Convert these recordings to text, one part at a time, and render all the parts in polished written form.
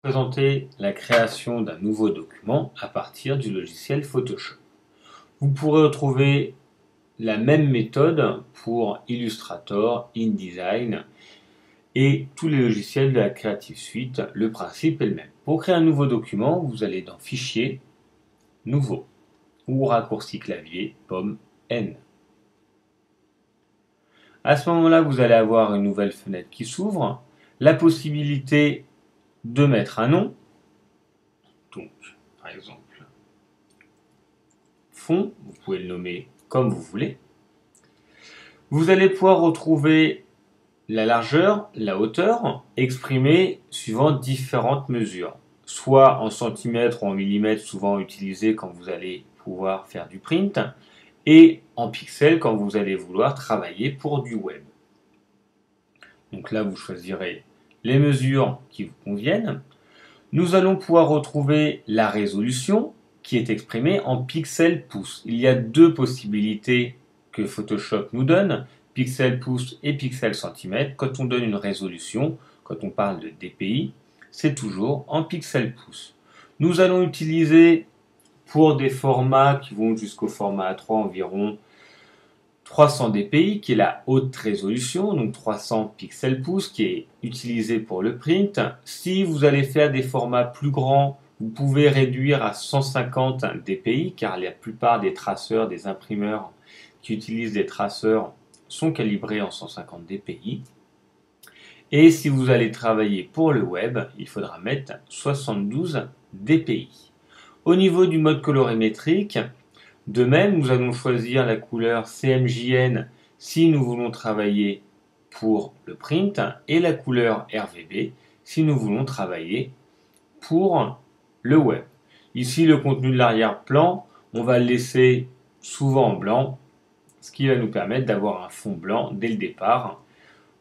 Présenter la création d'un nouveau document à partir du logiciel Photoshop. Vous pourrez retrouver la même méthode pour Illustrator, InDesign et tous les logiciels de la Creative Suite. Le principe est le même. Pour créer un nouveau document, vous allez dans Fichier, Nouveau ou raccourci clavier, pomme N. À ce moment-là, vous allez avoir une nouvelle fenêtre qui s'ouvre, la possibilité de mettre un nom. Donc, par exemple, fond, vous pouvez le nommer comme vous voulez. Vous allez pouvoir retrouver la largeur, la hauteur, exprimée suivant différentes mesures, soit en centimètres ou en millimètres, souvent utilisés quand vous allez pouvoir faire du print, et en pixels quand vous allez vouloir travailler pour du web. Donc là, vous choisirez les mesures qui vous conviennent. Nous allons pouvoir retrouver la résolution qui est exprimée en pixels pouces. Il y a deux possibilités que Photoshop nous donne, pixels pouces et pixels centimètres. Quand on donne une résolution, quand on parle de DPI, c'est toujours en pixels pouces. Nous allons utiliser pour des formats qui vont jusqu'au format A3 environ 300 dpi, qui est la haute résolution, donc 300 pixels pouces, qui est utilisé pour le print. Si vous allez faire des formats plus grands, vous pouvez réduire à 150 dpi, car la plupart des traceurs, des imprimeurs qui utilisent des traceurs sont calibrés en 150 dpi. Et si vous allez travailler pour le web, il faudra mettre 72 dpi. Au niveau du mode colorimétrique, de même, nous allons choisir la couleur CMJN si nous voulons travailler pour le print et la couleur RGB si nous voulons travailler pour le web. Ici, le contenu de l'arrière-plan, on va le laisser souvent en blanc, ce qui va nous permettre d'avoir un fond blanc dès le départ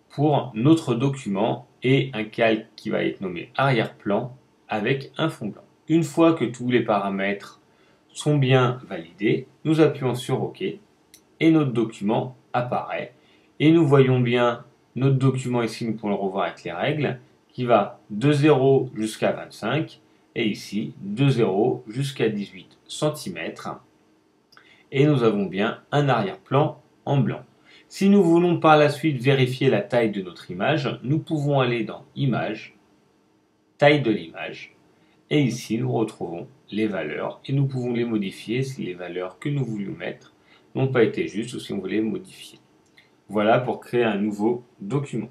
pour notre document et un calque qui va être nommé arrière-plan avec un fond blanc. Une fois que tous les paramètres sont bien validés, nous appuyons sur OK et notre document apparaît. Et nous voyons bien notre document ici, nous pouvons le revoir avec les règles, qui va de 0 jusqu'à 25 et ici de 0 jusqu'à 18 cm. Et nous avons bien un arrière-plan en blanc. Si nous voulons par la suite vérifier la taille de notre image, nous pouvons aller dans Images, Taille de l'image, et ici, nous retrouvons les valeurs et nous pouvons les modifier si les valeurs que nous voulions mettre n'ont pas été justes ou si on voulait modifier. Voilà pour créer un nouveau document.